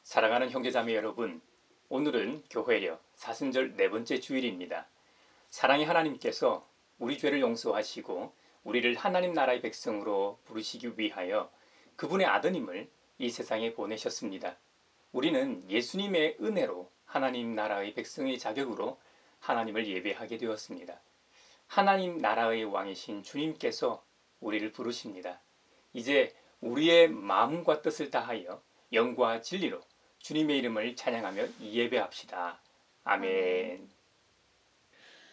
사랑하는 형제자매 여러분, 오늘은 교회력 사순절 네 번째 주일입니다. 사랑의 하나님께서 우리 죄를 용서하시고 우리를 하나님 나라의 백성으로 부르시기 위하여 그분의 아드님을 이 세상에 보내셨습니다. 우리는 예수님의 은혜로 하나님 나라의 백성의 자격으로 하나님을 예배하게 되었습니다. 하나님 나라의 왕이신 주님께서 우리를 부르십니다. 이제 우리의 마음과 뜻을 다하여 영과 진리로 주님의 이름을 찬양하며 예배합시다. 아멘.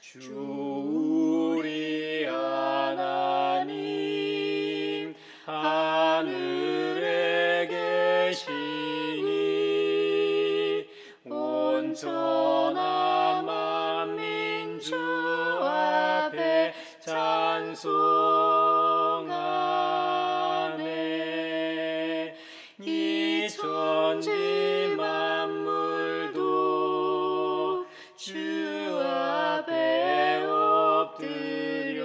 주 우리 하나님 하늘에 계시니 온전한 만민 주 앞에 찬송하네. 이 천지 만물도 주 앞에 엎드려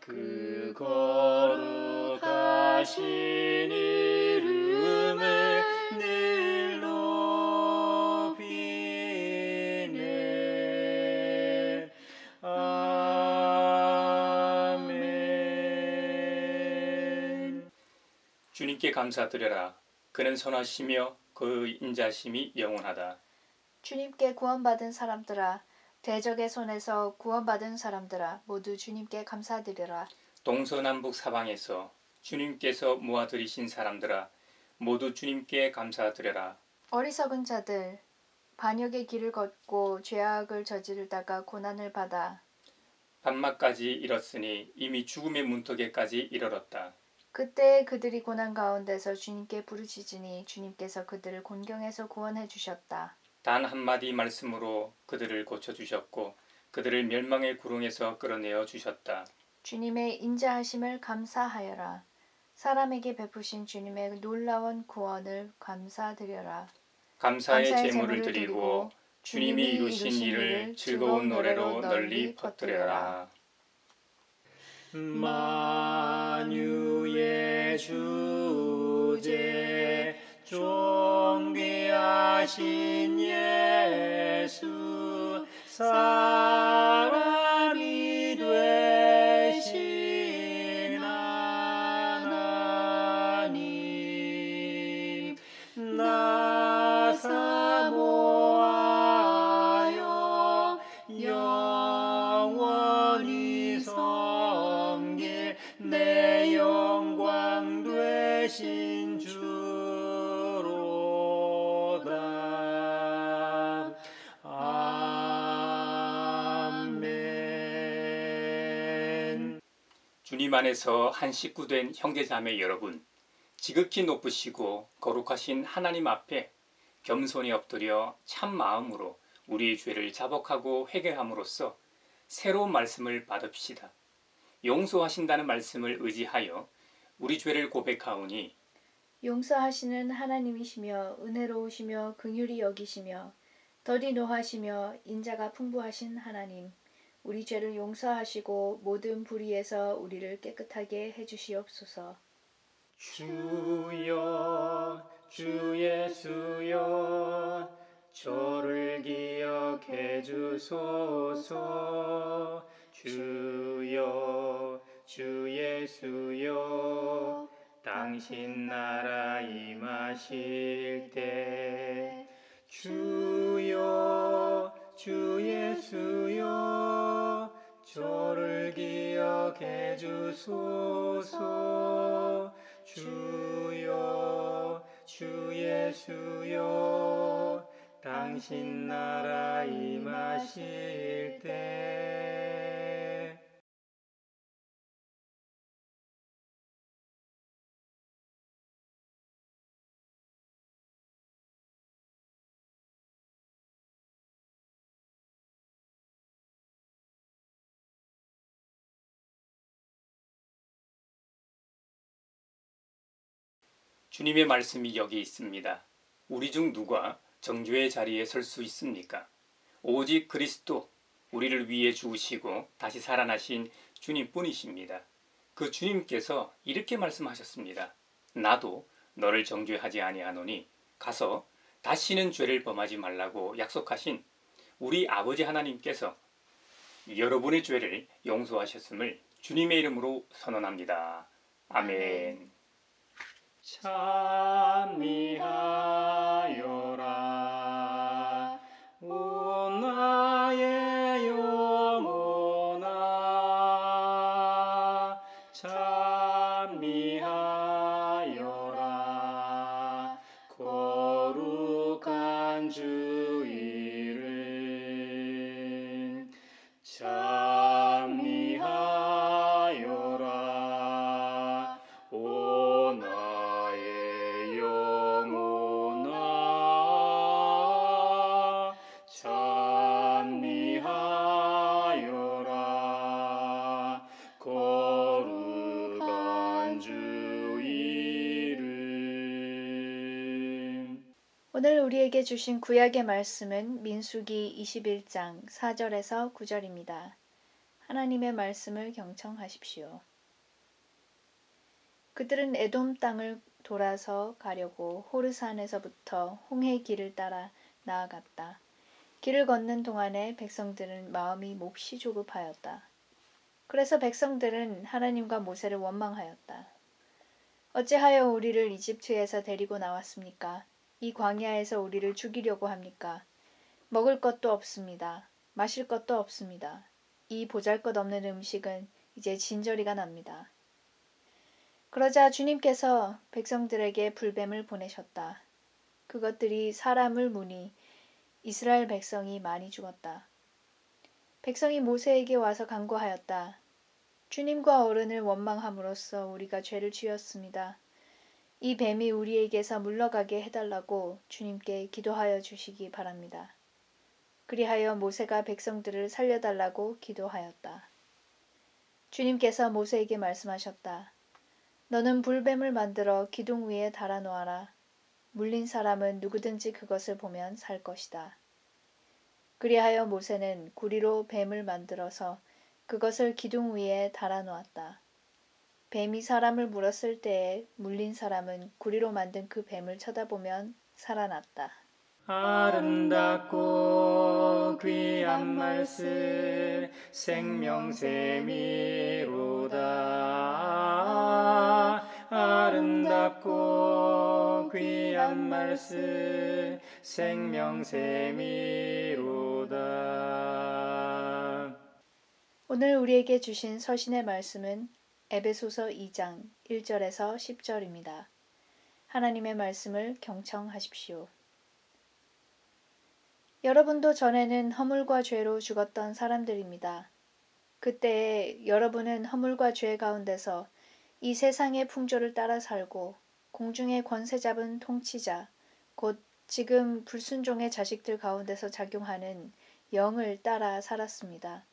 그 거룩하신 이름을 늘 높이네. 아멘. 주님께 감사드려라. 그는 선하시며 그 인자심이 영원하다. 주님께 구원받은 사람들아, 대적의 손에서 구원받은 사람들아, 모두 주님께 감사드리라. 동서남북 사방에서 주님께서 모아들이신 사람들아, 모두 주님께 감사드려라. 어리석은 자들, 반역의 길을 걷고 죄악을 저지르다가 고난을 받아 밤낮까지 이뤘으니 이미 죽음의 문턱에까지 이르렀다. 그때 그들이 고난 가운데서 주님께 부르짖으니 주님께서 그들을 곤경에서 구원해 주셨다. 단 한마디 말씀으로 그들을 고쳐주셨고 그들을 멸망의 구렁에서 끌어내어 주셨다. 주님의 인자하심을 감사하여라. 사람에게 베푸신 주님의 놀라운 구원을 감사드려라. 감사의 제물을 드리고 주님이 이루신 일을 즐거운 노래로 널리 퍼뜨려라. 만유의 주제 존귀하신 예수 사람이 되신 하나님 나 사모하여 영원히 섬길 내 영광 되신 주로다. 아멘. 주님 안에서 한 식구 된 형제자매 여러분, 지극히 높으시고 거룩하신 하나님 앞에 겸손히 엎드려 참 마음으로 우리의 죄를 자복하고 회개함으로써 새로운 말씀을 받읍시다. 용서하신다는 말씀을 의지하여 우리 죄를 고백하오니 용서하시는 하나님이시며 은혜로우시며 긍휼히 여기시며 덜이 노하시며 인자가 풍부하신 하나님, 우리 죄를 용서하시고 모든 불의에서 우리를 깨끗하게 해주시옵소서. 주여 주 예수여 저를 기억해 주소서. 주여 주 예수여 당신 나라 임하실 때 주여 주 예수여 저를 기억해 주소서. 주여 주 예수여 당신 나라 임하실 때 주님의 말씀이 여기 있습니다. 우리 중 누가 정죄의 자리에 설 수 있습니까? 오직 그리스도, 우리를 위해 죽으시고 다시 살아나신 주님뿐이십니다. 그 주님께서 이렇게 말씀하셨습니다. 나도 너를 정죄하지 아니하노니 가서 다시는 죄를 범하지 말라고 약속하신 우리 아버지 하나님께서 여러분의 죄를 용서하셨음을 주님의 이름으로 선언합니다. 아멘. 찬미하여라 오 나의 영혼아 찬미하여라 거룩한 주 이름 찬미하여라 오 나의 영혼아 찬미하여라 거룩한 주 이름. 오늘 우리에게 주신 구약의 말씀은 민수기 21장 4절에서 9절입니다. 하나님의 말씀을 경청하십시오. 그들은 에돔 땅을 돌아서 가려고 호르산에서부터 홍해 길을 따라 나아갔다. 길을 걷는 동안에 백성들은 마음이 몹시 조급하였다. 그래서 백성들은 하나님과 모세를 원망하였다. 어찌하여 우리를 이집트에서 데리고 나왔습니까? 이 광야에서 우리를 죽이려고 합니까? 먹을 것도 없습니다. 마실 것도 없습니다. 이 보잘것없는 음식은 이제 진저리가 납니다. 그러자 주님께서 백성들에게 불뱀을 보내셨다. 그것들이 사람을 무니 이스라엘 백성이 많이 죽었다. 백성이 모세에게 와서 간구하였다. 주님과 어른을 원망함으로써 우리가 죄를 지었습니다. 이 뱀이 우리에게서 물러가게 해달라고 주님께 기도하여 주시기 바랍니다. 그리하여 모세가 백성들을 살려달라고 기도하였다. 주님께서 모세에게 말씀하셨다. 너는 불뱀을 만들어 기둥 위에 달아놓아라. 물린 사람은 누구든지 그것을 보면 살 것이다. 그리하여 모세는 구리로 뱀을 만들어서 그것을 기둥 위에 달아놓았다. 뱀이 사람을 물었을 때에 물린 사람은 구리로 만든 그 뱀을 쳐다보면 살아났다. 아름답고 귀한 말씀 생명샘이로다 아름답고 귀한 말씀 생명샘이로다. 오늘 우리에게 주신 서신의 말씀은 에베소서 2장 1절에서 10절입니다. 하나님의 말씀을 경청하십시오. 여러분도 전에는 허물과 죄로 죽었던 사람들입니다. 그때에 여러분은 허물과 죄 가운데서 이 세상의 풍조를 따라 살고 공중의 권세 잡은 통치자, 곧 지금 불순종의 자식들 가운데서 작용하는 영을 따라 살았습니다.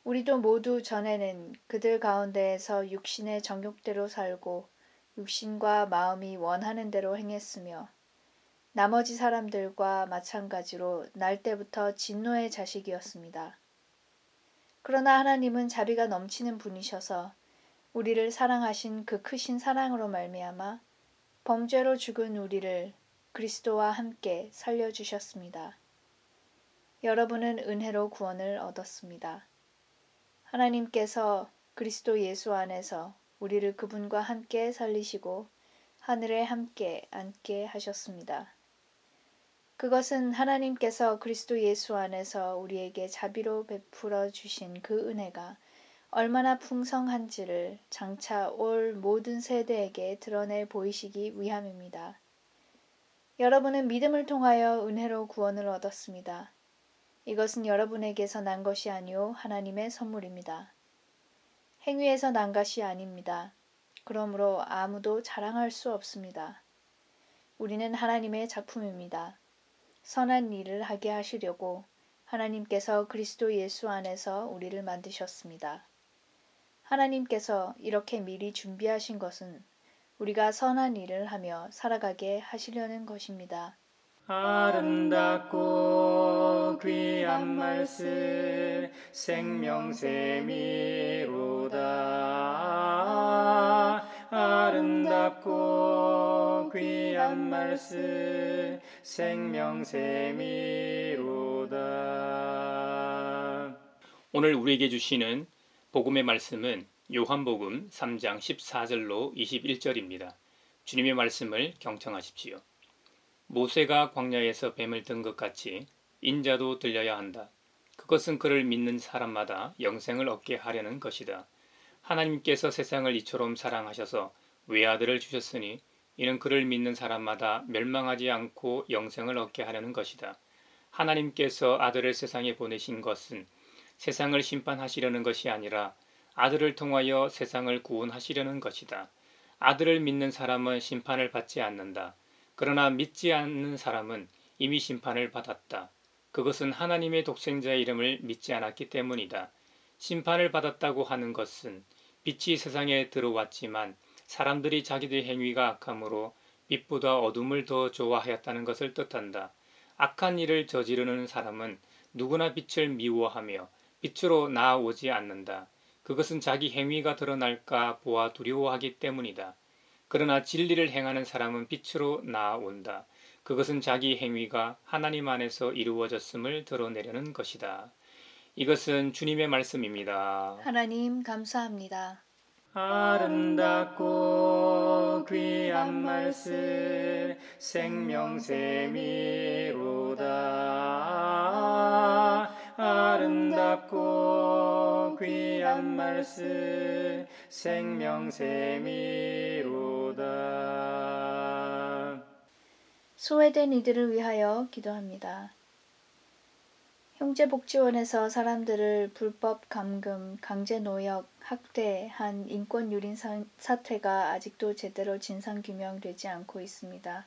우리도 모두 전에는 그들 가운데에서 육신의 정욕대로 살고 육신과 마음이 원하는 대로 행했으며 나머지 사람들과 마찬가지로 날 때부터 진노의 자식이었습니다. 그러나 하나님은 자비가 넘치는 분이셔서 우리를 사랑하신 그 크신 사랑으로 말미암아 범죄로 죽은 우리를 그리스도와 함께 살려주셨습니다. 여러분은 은혜로 구원을 얻었습니다. 하나님께서 그리스도 예수 안에서 우리를 그분과 함께 살리시고 하늘에 함께 앉게 하셨습니다. 그것은 하나님께서 그리스도 예수 안에서 우리에게 자비로 베풀어 주신 그 은혜가 얼마나 풍성한지를 장차 올 모든 세대에게 드러내 보이시기 위함입니다. 여러분은 믿음을 통하여 은혜로 구원을 얻었습니다. 이것은 여러분에게서 난 것이 아니오 하나님의 선물입니다. 행위에서 난 것이 아닙니다. 그러므로 아무도 자랑할 수 없습니다. 우리는 하나님의 작품입니다. 선한 일을 하게 하시려고 하나님께서 그리스도 예수 안에서 우리를 만드셨습니다. 하나님께서 이렇게 미리 준비하신 것은 우리가 선한 일을 하며 살아가게 하시려는 것입니다. 아름답고 귀한 말씀 생명샘이로다 아름답고 귀한 말씀 생명샘이로다. 오늘 우리에게 주시는 복음의 말씀은 요한복음 3장 14절로 21절입니다. 주님의 말씀을 경청하십시오. 모세가 광야에서 뱀을 든 것 같이 인자도 들려야 한다. 그것은 그를 믿는 사람마다 영생을 얻게 하려는 것이다. 하나님께서 세상을 이처럼 사랑하셔서 외아들을 주셨으니 이는 그를 믿는 사람마다 멸망하지 않고 영생을 얻게 하려는 것이다. 하나님께서 아들을 세상에 보내신 것은 세상을 심판하시려는 것이 아니라 아들을 통하여 세상을 구원하시려는 것이다. 아들을 믿는 사람은 심판을 받지 않는다. 그러나 믿지 않는 사람은 이미 심판을 받았다. 그것은 하나님의 독생자의 이름을 믿지 않았기 때문이다. 심판을 받았다고 하는 것은 빛이 세상에 들어왔지만 사람들이 자기들의 행위가 악함으로 빛보다 어둠을 더 좋아하였다는 것을 뜻한다. 악한 일을 저지르는 사람은 누구나 빛을 미워하며 빛으로 나아오지 않는다. 그것은 자기 행위가 드러날까 보아 두려워하기 때문이다. 그러나 진리를 행하는 사람은 빛으로 나아온다. 그것은 자기 행위가 하나님 안에서 이루어졌음을 드러내려는 것이다. 이것은 주님의 말씀입니다. 하나님 감사합니다. 아름답고 귀한 말씀 생명샘이로다. 아름답고 귀한 말씀 생명샘이로다. 소외된 이들을 위하여 기도합니다. 형제복지원에서 사람들을 불법 감금, 강제노역, 학대한 인권유린 사태가 아직도 제대로 진상규명되지 않고 있습니다.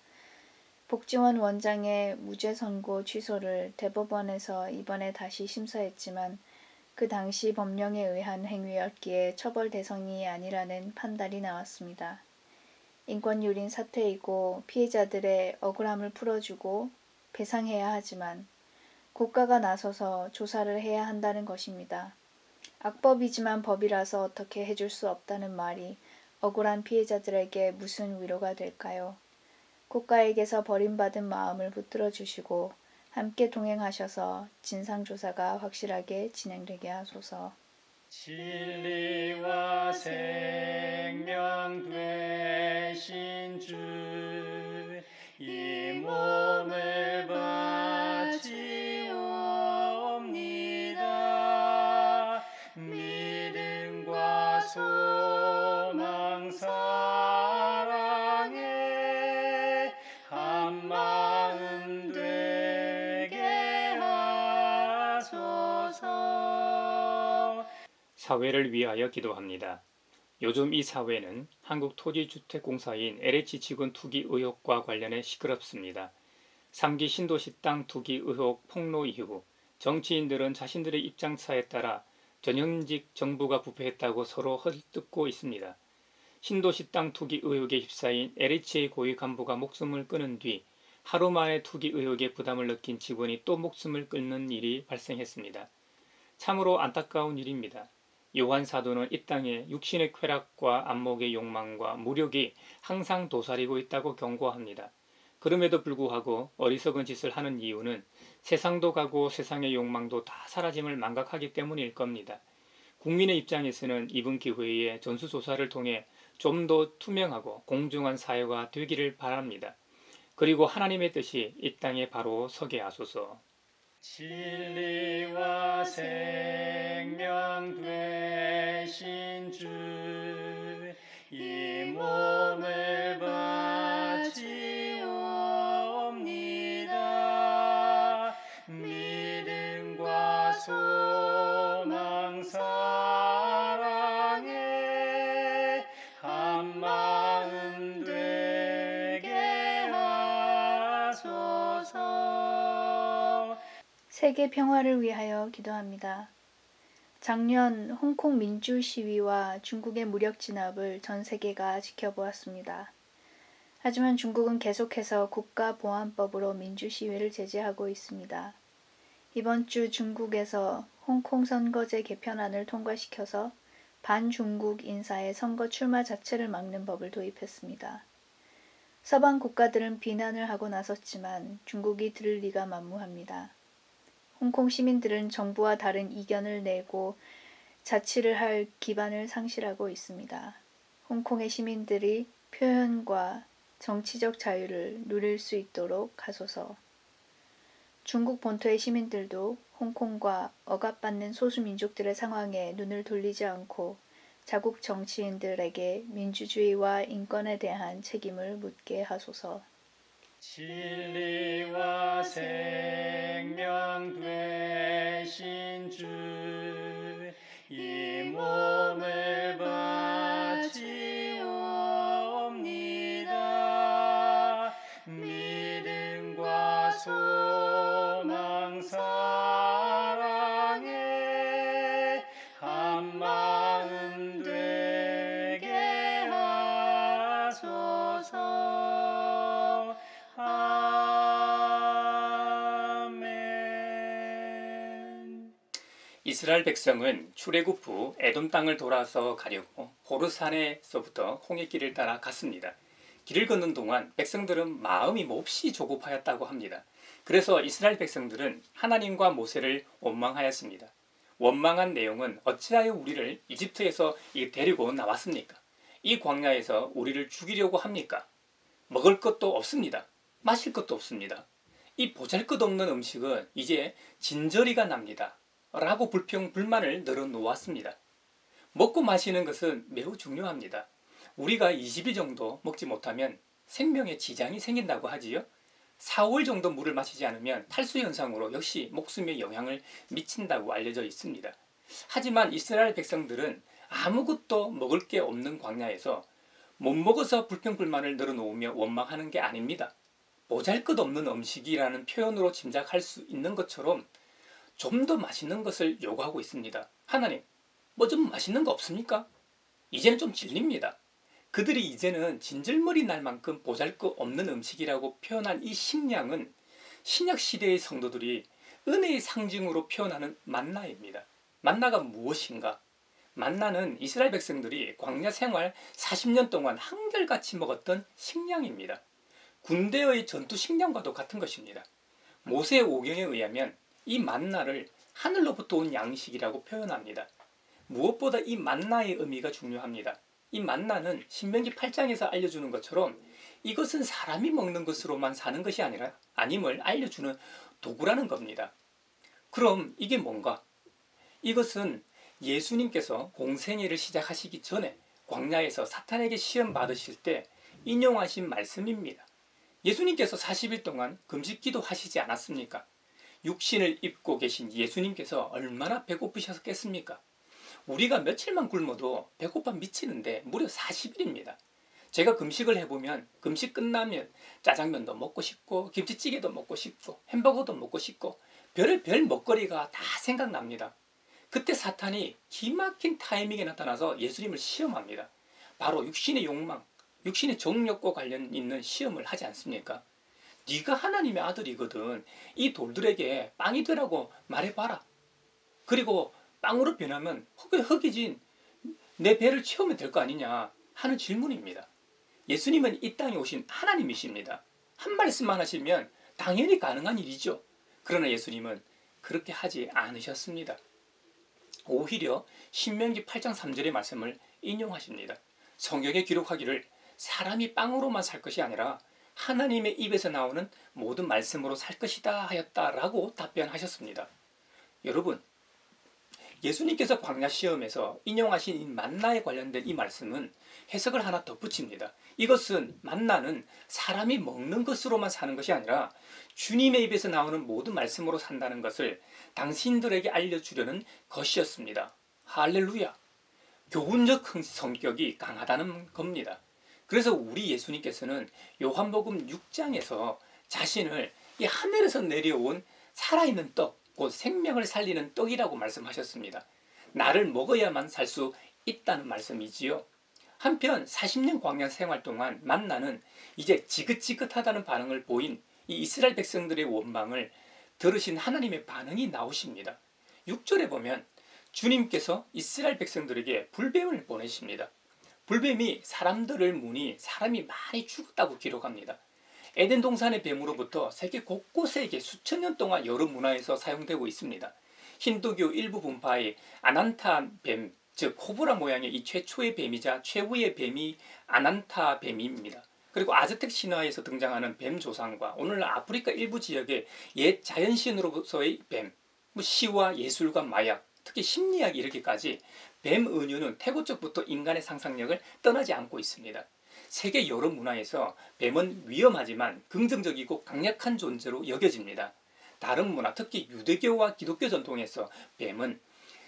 복지원 원장의 무죄 선고 취소를 대법원에서 이번에 다시 심사했지만 그 당시 법령에 의한 행위였기에 처벌 대상이 아니라는 판단이 나왔습니다. 인권유린 사태이고 피해자들의 억울함을 풀어주고 배상해야 하지만 국가가 나서서 조사를 해야 한다는 것입니다. 악법이지만 법이라서 어떻게 해줄 수 없다는 말이 억울한 피해자들에게 무슨 위로가 될까요? 국가에게서 버림받은 마음을 붙들어 주시고 함께 동행하셔서 진상조사가 확실하게 진행되게 하소서. 진리와 생명 되신 주, 이 몸을 바치옵니다. 믿음과 소망 사랑에 한마음 되게 하소서. 사회를 위하여 기도합니다. 요즘 이 사회는 한국토지주택공사인 LH지군 투기 의혹과 관련해 시끄럽습니다. 3기 신도시 땅 투기 의혹 폭로 이후 정치인들은 자신들의 입장차에 따라 전현직 정부가 부패했다고 서로 헐뜯고 있습니다. 신도시 땅 투기 의혹에 휩싸인 LH의 고위 간부가 목숨을 끊은 뒤 하루 만에 투기 의혹에 부담을 느낀 직원이 또 목숨을 끊는 일이 발생했습니다. 참으로 안타까운 일입니다. 요한 사도는 이 땅에 육신의 쾌락과 안목의 욕망과 무력이 항상 도사리고 있다고 경고합니다. 그럼에도 불구하고 어리석은 짓을 하는 이유는 세상도 가고 세상의 욕망도 다 사라짐을 망각하기 때문일 겁니다. 국민의 입장에서는 이번 기회에 전수조사를 통해 좀 더 투명하고 공정한 사회가 되기를 바랍니다. 그리고 하나님의 뜻이 이 땅에 바로 서게 하소서. 진리와 생명 되신 주, 이 몸을 바치옵니다. 믿음과 소망 사랑에 한마음 되게 하소서. 세계 평화를 위하여 기도합니다. 작년 홍콩 민주 시위와 중국의 무력 진압을 전 세계가 지켜보았습니다. 하지만 중국은 계속해서 국가보안법으로 민주 시위를 제재하고 있습니다. 이번 주 중국에서 홍콩 선거제 개편안을 통과시켜서 반중국 인사의 선거 출마 자체를 막는 법을 도입했습니다. 서방 국가들은 비난을 하고 나섰지만 중국이 들을 리가 만무합니다. 홍콩 시민들은 정부와 다른 이견을 내고 자치를 할 기반을 상실하고 있습니다. 홍콩의 시민들이 표현과 정치적 자유를 누릴 수 있도록 하소서. 중국 본토의 시민들도 홍콩과 억압받는 소수민족들의 상황에 눈을 돌리지 않고 자국 정치인들에게 민주주의와 인권에 대한 책임을 묻게 하소서. 진리와 생명 되신 주, 이 몸을 바치옵니다. 믿음과 소망 사랑에 한 마음 되게 하소서. 아멘. 이스라엘 백성은 출애굽 후 에돔 땅을 돌아서 가려고 호르산에서부터 홍해길을 따라 갔습니다. 길을 걷는 동안 백성들은 마음이 몹시 조급하였다고 합니다. 그래서 이스라엘 백성들은 하나님과 모세를 원망하였습니다. 원망한 내용은 어찌하여 우리를 이집트에서 데리고 나왔습니까? 이 광야에서 우리를 죽이려고 합니까? 먹을 것도 없습니다. 마실 것도 없습니다. 이 보잘것없는 음식은 이제 진저리가 납니다. 라고 불평불만을 늘어놓았습니다. 먹고 마시는 것은 매우 중요합니다. 우리가 20일 정도 먹지 못하면 생명에 지장이 생긴다고 하지요. 4월 정도 물을 마시지 않으면 탈수 현상으로 역시 목숨에 영향을 미친다고 알려져 있습니다. 하지만 이스라엘 백성들은 아무것도 먹을 게 없는 광야에서 못 먹어서 불평불만을 늘어놓으며 원망하는 게 아닙니다. 보잘것없는 음식이라는 표현으로 짐작할 수 있는 것처럼 좀 더 맛있는 것을 요구하고 있습니다. 하나님, 뭐 좀 맛있는 거 없습니까? 이제는 좀 질립니다. 그들이 이제는 진절머리 날 만큼 보잘것없는 음식이라고 표현한 이 식량은 신약 시대의 성도들이 은혜의 상징으로 표현하는 만나입니다. 만나가 무엇인가? 만나는 이스라엘 백성들이 광야 생활 40년 동안 한결같이 먹었던 식량입니다. 군대의 전투 식량과도 같은 것입니다. 모세 오경에 의하면 이 만나를 하늘로부터 온 양식이라고 표현합니다. 무엇보다 이 만나의 의미가 중요합니다. 이 만나는 신명기 8장에서 알려주는 것처럼 이것은 사람이 먹는 것으로만 사는 것이 아니라 아님을 알려주는 도구라는 겁니다. 그럼 이게 뭔가? 이것은 예수님께서 공생애를 시작하시기 전에 광야에서 사탄에게 시험 받으실 때 인용하신 말씀입니다. 예수님께서 40일 동안 금식기도 하시지 않았습니까? 육신을 입고 계신 예수님께서 얼마나 배고프셨겠습니까? 우리가 며칠만 굶어도 배고파 미치는데 무려 40일입니다. 제가 금식을 해보면 금식 끝나면 짜장면도 먹고 싶고 김치찌개도 먹고 싶고 햄버거도 먹고 싶고 별의별 먹거리가 다 생각납니다. 그때 사탄이 기막힌 타이밍에 나타나서 예수님을 시험합니다. 바로 육신의 욕망, 육신의 정욕과 관련 있는 시험을 하지 않습니까? 네가 하나님의 아들이거든. 이 돌들에게 빵이 되라고 말해봐라. 그리고 빵으로 변하면 허기진 내 배를 채우면 될 거 아니냐 하는 질문입니다. 예수님은 이 땅에 오신 하나님이십니다. 한 말씀만 하시면 당연히 가능한 일이죠. 그러나 예수님은 그렇게 하지 않으셨습니다. 오히려 신명기 8장 3절의 말씀을 인용하십니다. 성경에 기록하기를 사람이 빵으로만 살 것이 아니라 하나님의 입에서 나오는 모든 말씀으로 살 것이다 하였다라고 답변하셨습니다. 여러분, 예수님께서 광야 시험에서 인용하신 이 만나에 관련된 이 말씀은 해석을 하나 덧붙입니다. 이것은 만나는 사람이 먹는 것으로만 사는 것이 아니라 주님의 입에서 나오는 모든 말씀으로 산다는 것을 당신들에게 알려주려는 것이었습니다. 할렐루야! 교훈적 성격이 강하다는 겁니다. 그래서 우리 예수님께서는 요한복음 6장에서 자신을 이 하늘에서 내려온 살아있는 떡, 곧 생명을 살리는 떡이라고 말씀하셨습니다. 나를 먹어야만 살 수 있다는 말씀이지요. 한편 40년 광야 생활 동안 만나는 이제 지긋지긋하다는 반응을 보인 이 이스라엘 백성들의 원망을 들으신 하나님의 반응이 나오십니다. 6절에 보면 주님께서 이스라엘 백성들에게 불뱀을 보내십니다. 불뱀이 사람들을 무니 사람이 많이 죽었다고 기록합니다. 에덴 동산의 뱀으로부터 세계 곳곳에 수천 년 동안 여러 문화에서 사용되고 있습니다. 힌두교 일부 분파의 아난타 뱀, 즉 코브라 모양의 이 최초의 뱀이자 최후의 뱀이 아난타 뱀입니다. 그리고 아즈텍 신화에서 등장하는 뱀 조상과 오늘날 아프리카 일부 지역의 옛 자연신으로서의 뱀, 시와 예술과 마약, 특히 심리학 이르기까지 뱀 은유는 태고 쪽부터 인간의 상상력을 떠나지 않고 있습니다. 세계 여러 문화에서 뱀은 위험하지만 긍정적이고 강력한 존재로 여겨집니다. 다른 문화, 특히 유대교와 기독교 전통에서 뱀은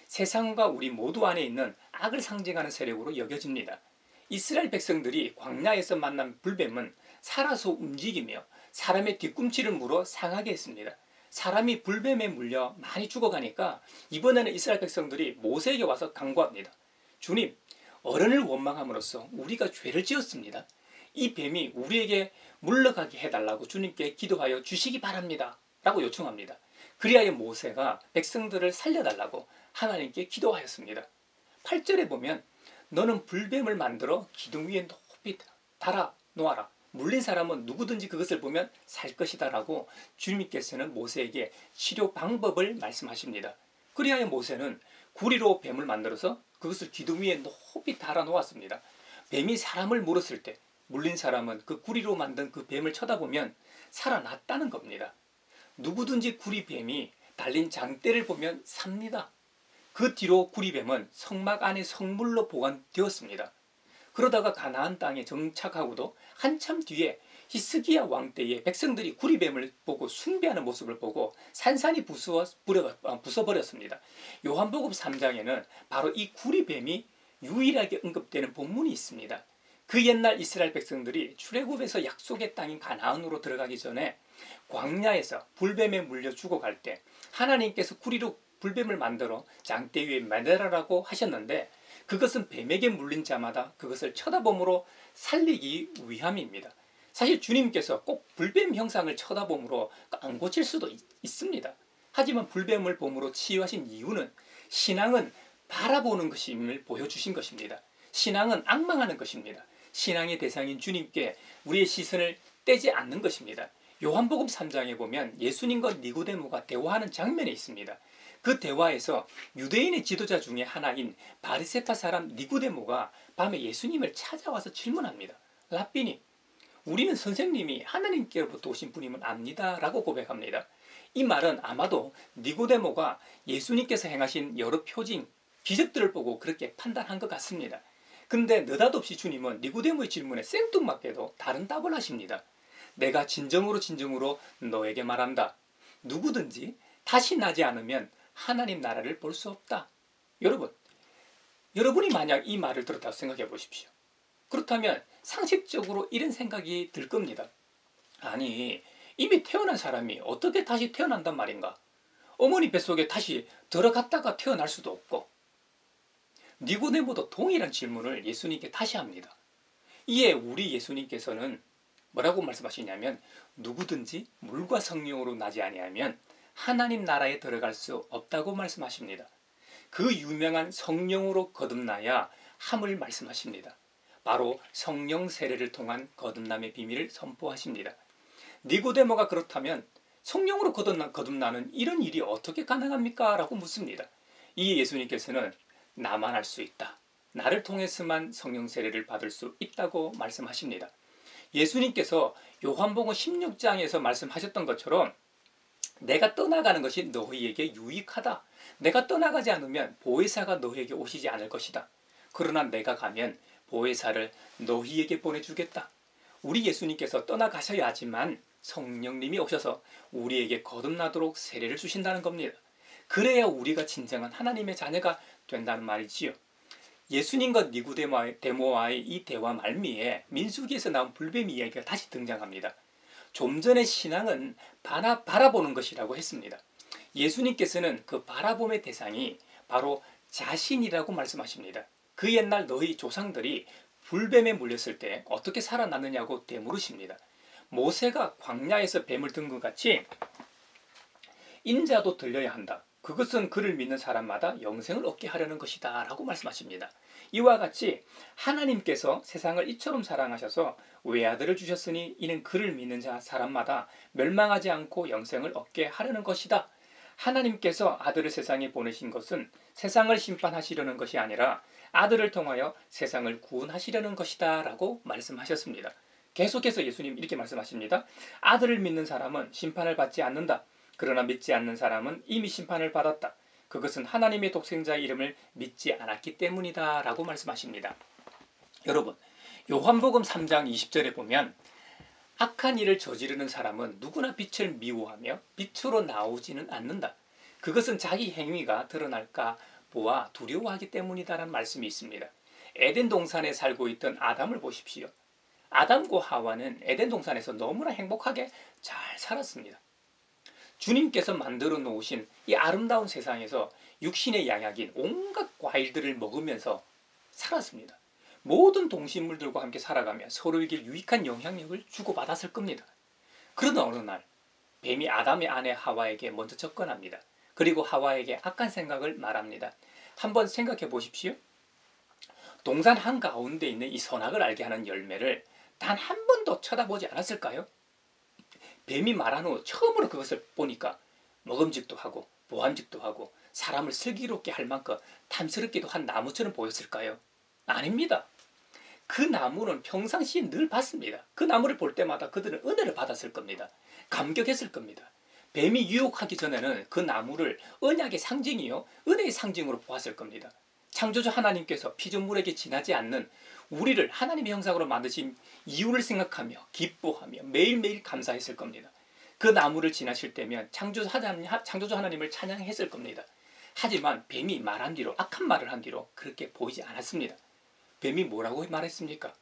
세상과 우리 모두 안에 있는 악을 상징하는 세력으로 여겨집니다. 이스라엘 백성들이 광야에서 만난 불뱀은 살아서 움직이며 사람의 뒤꿈치를 물어 상하게 했습니다. 사람이 불뱀에 물려 많이 죽어가니까 이번에는 이스라엘 백성들이 모세에게 와서 간구합니다. 주님, 어른을 원망함으로써 우리가 죄를 지었습니다. 이 뱀이 우리에게 물러가게 해달라고 주님께 기도하여 주시기 바랍니다. 라고 요청합니다. 그리하여 모세가 백성들을 살려달라고 하나님께 기도하였습니다. 8절에 보면 너는 불뱀을 만들어 기둥 위에 높이 달아 놓아라. 물린 사람은 누구든지 그것을 보면 살 것이다 라고 주님께서는 모세에게 치료 방법을 말씀하십니다. 그리하여 모세는 구리로 뱀을 만들어서 그것을 기둥 위에 높이 달아 놓았습니다. 뱀이 사람을 물었을 때 물린 사람은 그 구리로 만든 그 뱀을 쳐다보면 살아났다는 겁니다. 누구든지 구리뱀이 달린 장대를 보면 삽니다. 그 뒤로 구리뱀은 성막 안에 성물로 보관되었습니다. 그러다가 가나안 땅에 정착하고도 한참 뒤에 히스기야 왕 때에 백성들이 구리뱀을 보고 숭배하는 모습을 보고 산산이 부숴버렸습니다. 요한복음 3장에는 바로 이 구리뱀이 유일하게 언급되는 본문이 있습니다. 그 옛날 이스라엘 백성들이 출애굽에서 약속의 땅인 가나안으로 들어가기 전에 광야에서 불뱀에 물려 죽어갈 때 하나님께서 구리로 불뱀을 만들어 장대 위에 매달으라고 하셨는데 그것은 뱀에게 물린 자마다 그것을 쳐다봄으로 살리기 위함입니다. 사실 주님께서 꼭 불뱀 형상을 쳐다봄으로 안 고칠 수도 있습니다. 하지만 불뱀을 봄으로 치유하신 이유는 신앙은 바라보는 것임을 보여주신 것입니다. 신앙은 앙망하는 것입니다. 신앙의 대상인 주님께 우리의 시선을 떼지 않는 것입니다. 요한복음 3장에 보면 예수님과 니고데모가 대화하는 장면이 있습니다. 그 대화에서 유대인의 지도자 중에 하나인 바리새파 사람 니고데모가 밤에 예수님을 찾아와서 질문합니다. 라삐니, 우리는 선생님이 하나님께로부터 오신 분임을 압니다. 라고 고백합니다. 이 말은 아마도 니고데모가 예수님께서 행하신 여러 표징, 기적들을 보고 그렇게 판단한 것 같습니다. 근데 느닷없이 주님은 니고데모의 질문에 생뚱맞게도 다른 답을 하십니다. 내가 진정으로 너에게 말한다. 누구든지 다시 나지 않으면 하나님 나라를 볼 수 없다. 여러분이 만약 이 말을 들었다고 생각해 보십시오. 그렇다면 상식적으로 이런 생각이 들 겁니다. 아니, 이미 태어난 사람이 어떻게 다시 태어난단 말인가? 어머니 뱃속에 다시 들어갔다가 태어날 수도 없고. 니고데모도 동일한 질문을 예수님께 다시 합니다. 이에 우리 예수님께서는 뭐라고 말씀하시냐면 누구든지 물과 성령으로 나지 아니하면 하나님 나라에 들어갈 수 없다고 말씀하십니다. 그 유명한 성령으로 거듭나야 함을 말씀하십니다. 바로 성령 세례를 통한 거듭남의 비밀을 선포하십니다. 니고데모가 그렇다면 성령으로 거듭나는 이런 일이 어떻게 가능합니까? 라고 묻습니다. 이 예수님께서는 나만 할 수 있다. 나를 통해서만 성령 세례를 받을 수 있다고 말씀하십니다. 예수님께서 요한복음 16장에서 말씀하셨던 것처럼 내가 떠나가는 것이 너희에게 유익하다. 내가 떠나가지 않으면 보혜사가 너희에게 오시지 않을 것이다. 그러나 내가 가면 보혜사를 너희에게 보내주겠다. 우리 예수님께서 떠나가셔야 하지만 성령님이 오셔서 우리에게 거듭나도록 세례를 주신다는 겁니다. 그래야 우리가 진정한 하나님의 자녀가 된다는 말이지요. 예수님과 니고데모와의 이 대화 말미에 민수기에서 나온 불뱀 이야기가 다시 등장합니다. 좀 전에 신앙은 바라보는 것이라고 했습니다. 예수님께서는 그 바라봄의 대상이 바로 자신이라고 말씀하십니다. 그 옛날 너희 조상들이 불뱀에 물렸을 때 어떻게 살아났느냐고 되물으십니다. 모세가 광야에서 뱀을 든 것 같이 인자도 들려야 한다. 그것은 그를 믿는 사람마다 영생을 얻게 하려는 것이다 라고 말씀하십니다. 이와 같이 하나님께서 세상을 이처럼 사랑하셔서 외아들을 주셨으니 이는 그를 믿는 사람마다 멸망하지 않고 영생을 얻게 하려는 것이다. 하나님께서 아들을 세상에 보내신 것은 세상을 심판하시려는 것이 아니라 아들을 통하여 세상을 구원하시려는 것이다 라고 말씀하셨습니다. 계속해서 예수님 이렇게 말씀하십니다. 아들을 믿는 사람은 심판을 받지 않는다. 그러나 믿지 않는 사람은 이미 심판을 받았다. 그것은 하나님의 독생자의 이름을 믿지 않았기 때문이다 라고 말씀하십니다. 여러분, 요한복음 3장 20절에 보면 악한 일을 저지르는 사람은 누구나 빛을 미워하며 빛으로 나오지는 않는다. 그것은 자기 행위가 드러날까 보아 두려워하기 때문이다라는 말씀이 있습니다. 에덴 동산에 살고 있던 아담을 보십시오. 아담과 하와는 에덴 동산에서 너무나 행복하게 잘 살았습니다. 주님께서 만들어 놓으신 이 아름다운 세상에서 육신의 양약인 온갖 과일들을 먹으면서 살았습니다. 모든 동식물들과 함께 살아가며 서로에게 유익한 영향력을 주고받았을 겁니다. 그러던 어느 날 뱀이 아담의 아내 하와에게 먼저 접근합니다. 그리고 하와에게 악한 생각을 말합니다. 한번 생각해 보십시오. 동산 한가운데 있는 이 선악을 알게 하는 열매를 단 한 번도 쳐다보지 않았을까요? 뱀이 말한 후 처음으로 그것을 보니까 먹음직도 하고 보암직도 하고 사람을 슬기롭게 할 만큼 탐스럽기도 한 나무처럼 보였을까요? 아닙니다. 그 나무는 평상시에 늘 봤습니다. 그 나무를 볼 때마다 그들은 은혜를 받았을 겁니다. 감격했을 겁니다. 뱀이 유혹하기 전에는 그 나무를 언약의 상징이요 은혜의 상징으로 보았을 겁니다. 창조주 하나님께서 피조물에게 지나지 않는 우리를 하나님의 형상으로 만드신 이유를 생각하며 기뻐하며 매일매일 감사했을 겁니다. 그 나무를 지나실 때면 창조주 하나님을 찬양했을 겁니다. 하지만 뱀이 말한 뒤로 악한 말을 한 뒤로 그렇게 보이지 않았습니다. 뱀이 뭐라고 말했습니까?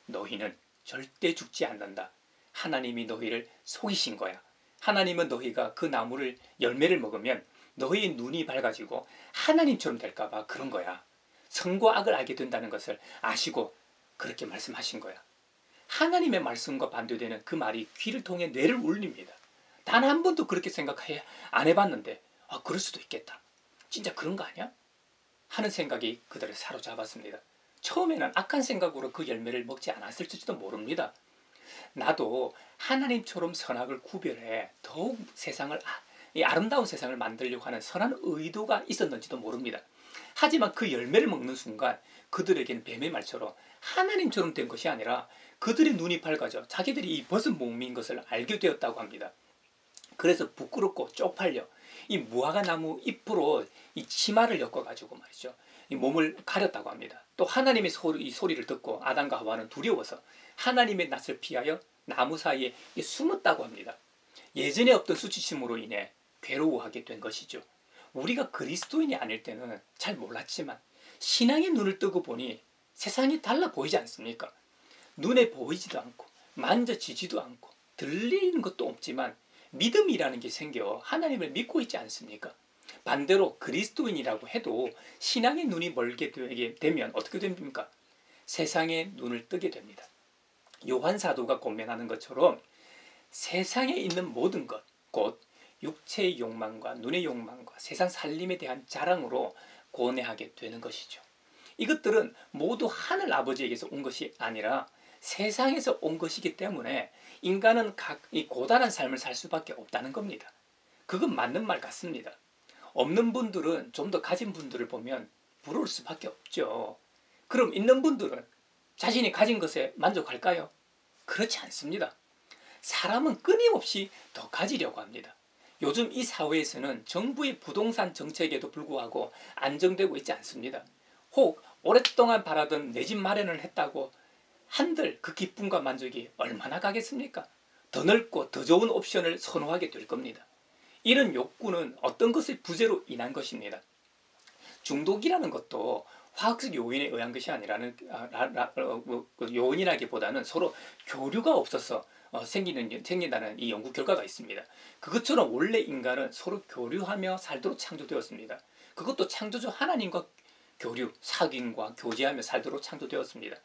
너희는 절대 죽지 않는다. 하나님이 너희를 속이신 거야. 하나님은 너희가 그 나무를 열매를 먹으면 너희의 눈이 밝아지고 하나님처럼 될까봐 그런 거야. 선과 악을 알게 된다는 것을 아시고 그렇게 말씀하신 거야. 하나님의 말씀과 반대되는 그 말이 귀를 통해 뇌를 울립니다. 단 한 번도 그렇게 안 해봤는데 그럴 수도 있겠다. 진짜 그런 거 아니야? 하는 생각이 그들을 사로잡았습니다. 처음에는 악한 생각으로 그 열매를 먹지 않았을지도 모릅니다. 나도 하나님처럼 선악을 구별해 더욱 이 아름다운 세상을 만들려고 하는 선한 의도가 있었는지도 모릅니다. 하지만 그 열매를 먹는 순간 그들에게는 뱀의 말처럼 하나님처럼 된 것이 아니라 그들의 눈이 밝아져 자기들이 이 벗은 몸인 것을 알게 되었다고 합니다. 그래서 부끄럽고 쪽팔려 이 무화과 나무 잎으로 이 치마를 엮어가지고 말이죠. 이 몸을 가렸다고 합니다. 또 하나님의 이 소리를 듣고 아담과 하와는 두려워서 하나님의 낯을 피하여 나무 사이에 숨었다고 합니다. 예전에 없던 수치심으로 인해 괴로워하게 된 것이죠. 우리가 그리스도인이 아닐 때는 잘 몰랐지만 신앙의 눈을 뜨고 보니 세상이 달라 보이지 않습니까? 눈에 보이지도 않고 만져지지도 않고 들리는 것도 없지만 믿음이라는 게 생겨 하나님을 믿고 있지 않습니까? 반대로 그리스도인이라고 해도 신앙의 눈이 멀게 되면 어떻게 됩니까? 세상의 눈을 뜨게 됩니다. 요한 사도가 권면하는 것처럼 세상에 있는 모든 것, 곧 육체의 욕망과 눈의 욕망과 세상 살림에 대한 자랑으로 고뇌하게 되는 것이죠. 이것들은 모두 하늘 아버지에게서 온 것이 아니라 세상에서 온 것이기 때문에 인간은 이 고단한 삶을 살 수밖에 없다는 겁니다. 그건 맞는 말 같습니다. 없는 분들은 좀 더 가진 분들을 보면 부러울 수밖에 없죠. 그럼 있는 분들은 자신이 가진 것에 만족할까요? 그렇지 않습니다. 사람은 끊임없이 더 가지려고 합니다. 요즘 이 사회에서는 정부의 부동산 정책에도 불구하고 안정되고 있지 않습니다. 혹 오랫동안 바라던 내 집 마련을 했다고 한들 그 기쁨과 만족이 얼마나 가겠습니까? 더 넓고 더 좋은 옵션을 선호하게 될 겁니다. 이런 욕구는 어떤 것의 부재로 인한 것입니다. 중독이라는 것도 화학적 요인에 의한 것이 아니라는 요인이라기보다는 서로 교류가 없어서 생긴다는 이 연구 결과가 있습니다. 그것처럼 원래 인간은 서로 교류하며 살도록 창조되었습니다. 그것도 창조주 하나님과 교류, 사귐과 교제하며 살도록 창조되었습니다.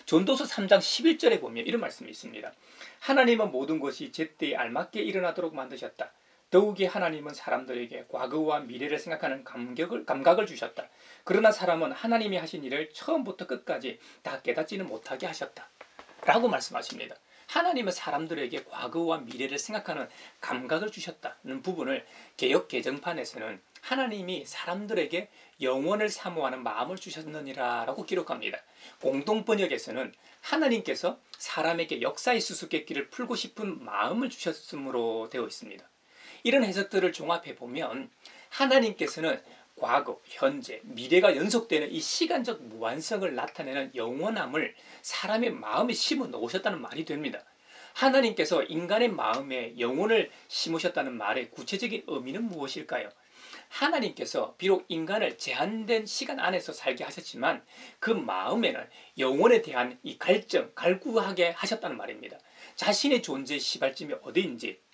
전도서 3장 11절에 보면 이런 말씀이 있습니다. 하나님은 모든 것이 제때에 알맞게 일어나도록 만드셨다. 더욱이 하나님은 사람들에게 과거와 미래를 생각하는 감각을 주셨다. 그러나 사람은 하나님이 하신 일을 처음부터 끝까지 다 깨닫지는 못하게 하셨다. 라고 말씀하십니다. 하나님은 사람들에게 과거와 미래를 생각하는 감각을 주셨다는 부분을 개역 개정판에서는 하나님이 사람들에게 영원을 사모하는 마음을 주셨느니라 라고 기록합니다. 공동번역에서는 하나님께서 사람에게 역사의 수수께끼를 풀고 싶은 마음을 주셨으므로 되어 있습니다. 이런 해석들을 종합해보면 하나님께서는 과거, 현재, 미래가 연속되는 이 시간적 무한성을 나타내는 영원함을 사람의 마음에 심어 놓으셨다는 말이 됩니다. 하나님께서 인간의 마음에 영혼을 심으셨다는 말의 구체적인 의미는 무엇일까요? 하나님께서 비록 인간을 제한된 시간 안에서 살게 하셨지만 그 마음에는 영혼에 대한 이 갈구하게 하셨다는 말입니다. 자신의 존재의 시발점이 어디인지,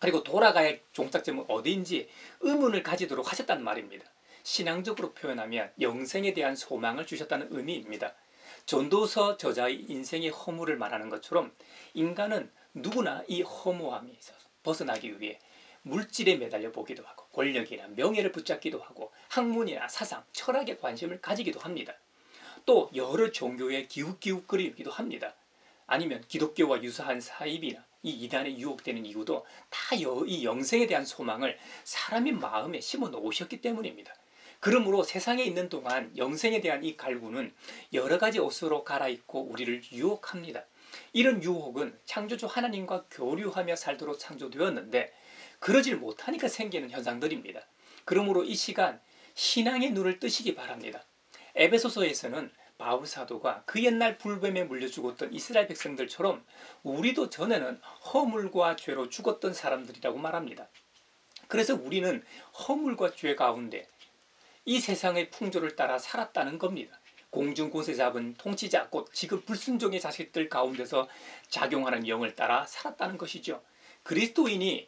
그리고 돌아가야 할 종착점은 어디인지 의문을 가지도록 하셨다는 말입니다. 신앙적으로 표현하면 영생에 대한 소망을 주셨다는 의미입니다. 전도서 저자의 인생의 허물을 말하는 것처럼 인간은 누구나 이 허무함에서 벗어나기 위해 물질에 매달려 보기도 하고 권력이나 명예를 붙잡기도 하고 학문이나 사상, 철학에 관심을 가지기도 합니다. 또 여러 종교에 기웃기웃거리기도 합니다. 아니면 기독교와 유사한 사입이나 이 이단에 유혹되는 이유도 다 이 영생에 대한 소망을 사람의 마음에 심어 놓으셨기 때문입니다. 그러므로 세상에 있는 동안 영생에 대한 이 갈구는 여러 가지 옷으로 갈아입고 우리를 유혹합니다. 이런 유혹은 창조주 하나님과 교류하며 살도록 창조되었는데 그러질 못하니까 생기는 현상들입니다. 그러므로 이 시간 신앙의 눈을 뜨시기 바랍니다. 에베소서에서는 바울 사도가 그 옛날 불뱀에 물려 죽었던 이스라엘 백성들처럼 우리도 전에는 허물과 죄로 죽었던 사람들이라고 말합니다. 그래서 우리는 허물과 죄 가운데 이 세상의 풍조를 따라 살았다는 겁니다. 공중 곳에 잡은 통치자, 곧 지금 불순종의 자식들 가운데서 작용하는 영을 따라 살았다는 것이죠. 그리스도인이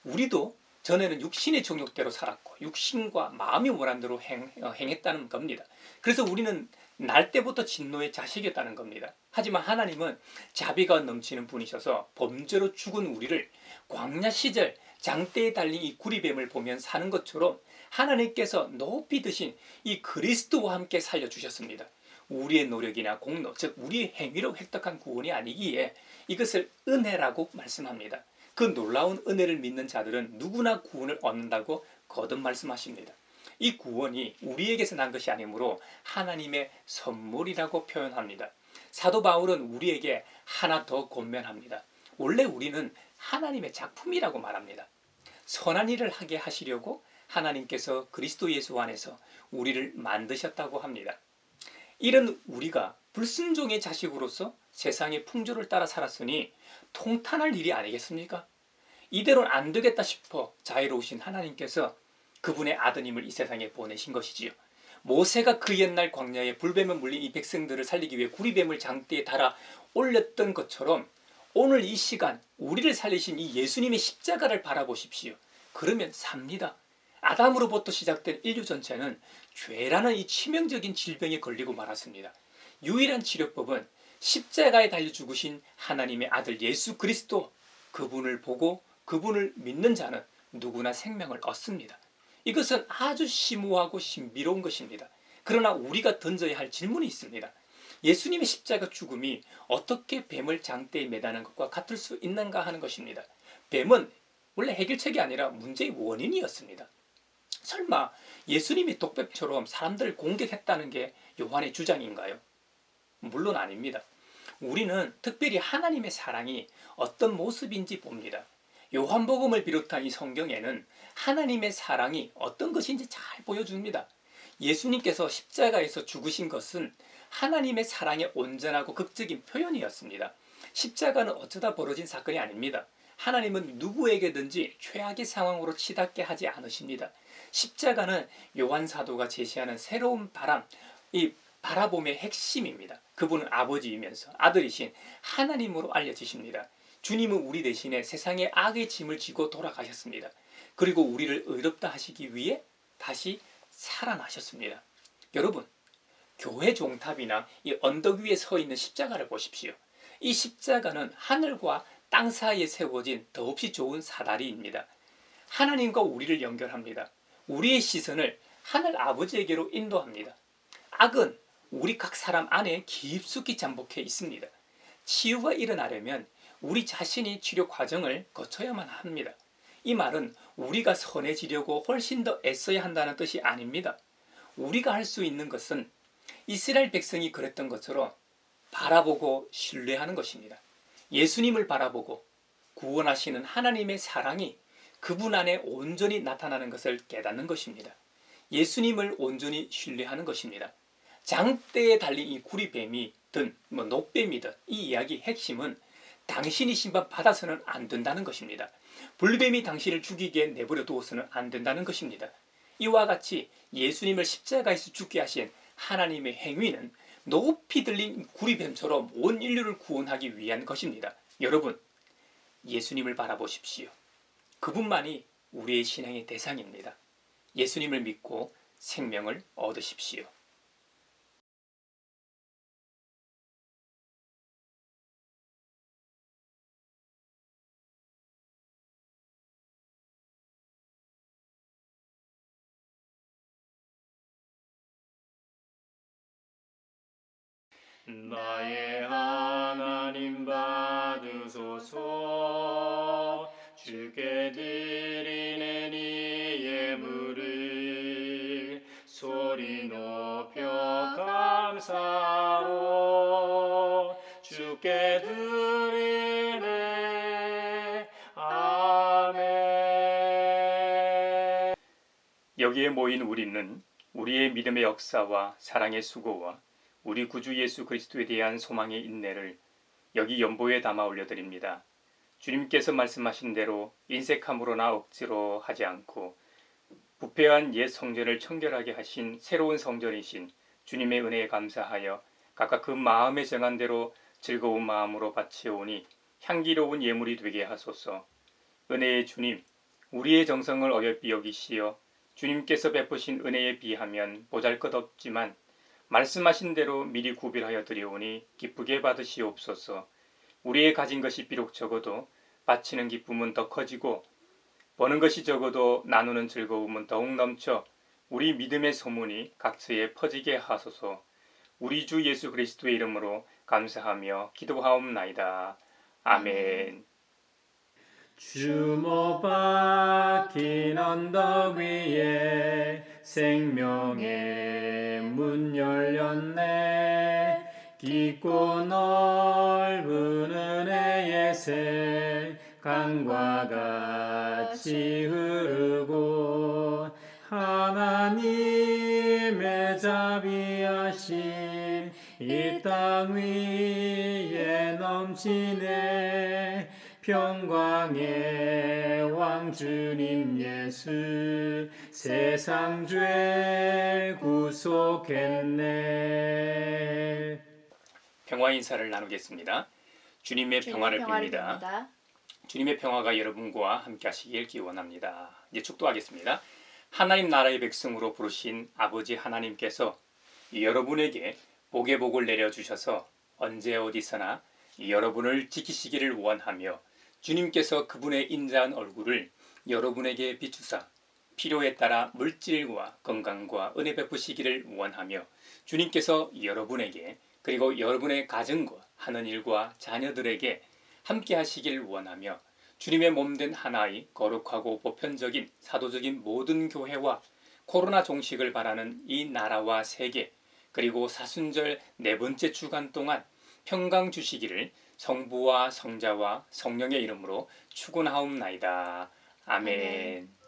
우리도 전에는 육신의 정욕대로 살았고 육신과 마음이 원하는 대로 행했다는 겁니다. 그래서 우리는 날 때부터 진노의 자식이었다는 겁니다. 하지만 하나님은 자비가 넘치는 분이셔서 범죄로 죽은 우리를 광야 시절 장대에 달린 이 구리뱀을 보면 사는 것처럼 하나님께서 높이 드신 이 그리스도와 함께 살려주셨습니다. 우리의 노력이나 공로, 즉 우리의 행위로 획득한 구원이 아니기에 이것을 은혜라고 말씀합니다. 그 놀라운 은혜를 믿는 자들은 누구나 구원을 얻는다고 거듭 말씀하십니다. 이 구원이 우리에게서 난 것이 아니므로 하나님의 선물이라고 표현합니다. 사도 바울은 우리에게 하나 더 권면합니다. 원래 우리는 하나님의 작품이라고 말합니다. 선한 일을 하게 하시려고 하나님께서 그리스도 예수 안에서 우리를 만드셨다고 합니다. 이런 우리가 불순종의 자식으로서 세상의 풍조를 따라 살았으니 통탄할 일이 아니겠습니까? 이대로는 안 되겠다 싶어 자애로우신 하나님께서 그분의 아드님을 이 세상에 보내신 것이지요. 모세가 그 옛날 광야에 불뱀에 물린 이 백성들을 살리기 위해 구리뱀을 장대에 달아 올렸던 것처럼 오늘 이 시간 우리를 살리신 이 예수님의 십자가를 바라보십시오. 그러면 삽니다. 아담으로부터 시작된 인류 전체는 죄라는 이 치명적인 질병에 걸리고 말았습니다. 유일한 치료법은 십자가에 달려 죽으신 하나님의 아들 예수 그리스도, 그분을 보고 그분을 믿는 자는 누구나 생명을 얻습니다. 이것은 아주 심오하고 신비로운 것입니다. 그러나 우리가 던져야 할 질문이 있습니다. 예수님의 십자가 죽음이 어떻게 뱀을 장대에 매다는 것과 같을 수 있는가 하는 것입니다. 뱀은 원래 해결책이 아니라 문제의 원인이었습니다. 설마 예수님이 독뱀처럼 사람들을 공격했다는 게 요한의 주장인가요? 물론 아닙니다. 우리는 특별히 하나님의 사랑이 어떤 모습인지 봅니다. 요한복음을 비롯한 이 성경에는 하나님의 사랑이 어떤 것인지 잘 보여줍니다. 예수님께서 십자가에서 죽으신 것은 하나님의 사랑의 온전하고 극적인 표현이었습니다. 십자가는 어쩌다 벌어진 사건이 아닙니다. 하나님은 누구에게든지 최악의 상황으로 치닫게 하지 않으십니다. 십자가는 요한 사도가 제시하는 새로운 바람, 이 바라봄의 핵심입니다. 그분은 아버지이면서 아들이신 하나님으로 알려지십니다. 주님은 우리 대신에 세상의 악의 짐을 지고 돌아가셨습니다. 그리고 우리를 의롭다 하시기 위해 다시 살아나셨습니다. 여러분, 교회 종탑이나 이 언덕 위에 서 있는 십자가를 보십시오. 이 십자가는 하늘과 땅 사이에 세워진 더없이 좋은 사다리입니다. 하나님과 우리를 연결합니다. 우리의 시선을 하늘 아버지에게로 인도합니다. 악은 우리 각 사람 안에 깊숙이 잠복해 있습니다. 치유가 일어나려면 우리 자신이 치료 과정을 거쳐야만 합니다. 이 말은 우리가 선해지려고 훨씬 더 애써야 한다는 뜻이 아닙니다. 우리가 할 수 있는 것은 이스라엘 백성이 그랬던 것처럼 바라보고 신뢰하는 것입니다. 예수님을 바라보고 구원하시는 하나님의 사랑이 그분 안에 온전히 나타나는 것을 깨닫는 것입니다. 예수님을 온전히 신뢰하는 것입니다. 장대에 달린 이 구리뱀이든 녹뱀이든 이 이야기의 핵심은 당신이 심판받아서는 안 된다는 것입니다. 불뱀이 당신을 죽이게 내버려 두어서는 안 된다는 것입니다. 이와 같이 예수님을 십자가에서 죽게 하신 하나님의 행위는 높이 들린 구리뱀처럼 온 인류를 구원하기 위한 것입니다. 여러분, 예수님을 바라보십시오. 그분만이 우리의 신앙의 대상입니다. 예수님을 믿고 생명을 얻으십시오. 나의 하나님 받으소서. 주께 드리는 이 예물을 소리 높여 감사로 주께 드리네. 아멘. 여기에 모인 우리는 우리의 믿음의 역사와 사랑의 수고와 우리 구주 예수 그리스도에 대한 소망의 인내를 여기 연보에 담아 올려드립니다. 주님께서 말씀하신 대로 인색함으로나 억지로 하지 않고 부패한 옛 성전을 청결하게 하신 새로운 성전이신 주님의 은혜에 감사하여 각각 그 마음에 정한 대로 즐거운 마음으로 바치오니 향기로운 예물이 되게 하소서. 은혜의 주님, 우리의 정성을 어여삐 여기시어 주님께서 베푸신 은혜에 비하면 보잘것없지만 말씀하신 대로 미리 구별하여 드리오니 기쁘게 받으시옵소서. 우리의 가진 것이 비록 적어도 바치는 기쁨은 더 커지고 버는 것이 적어도 나누는 즐거움은 더욱 넘쳐 우리 믿음의 소문이 각처에 퍼지게 하소서. 우리 주 예수 그리스도의 이름으로 감사하며 기도하옵나이다. 아멘. 주목 박힌 언덕 위에 생명의 문 열렸네. 깊고 넓은 은혜의 새 강과 같이 흐르고 하나님의 자비하심 이 땅 위에 넘치네. 평강의 왕 주님 예수 세상 죄 구속했네. 평화 인사를 나누겠습니다. 주님의 평화를 빕니다. 주님의 평화가 여러분과 함께 하시길 기원합니다. 이제 축도하겠습니다. 하나님 나라의 백성으로 부르신 아버지 하나님께서 여러분에게 복의 복을 내려주셔서 언제 어디서나 여러분을 지키시기를 원하며 주님께서 그분의 인자한 얼굴을 여러분에게 비추사 필요에 따라 물질과 건강과 은혜 베푸시기를 원하며 주님께서 여러분에게 그리고 여러분의 가정과 하는 일과 자녀들에게 함께 하시길 원하며 주님의 몸된 하나의 거룩하고 보편적인 사도적인 모든 교회와 코로나 종식을 바라는 이 나라와 세계 그리고 사순절 네 번째 주간 동안 평강 주시기를 성부와 성자와 성령의 이름으로 축원하옵나이다. 아멘.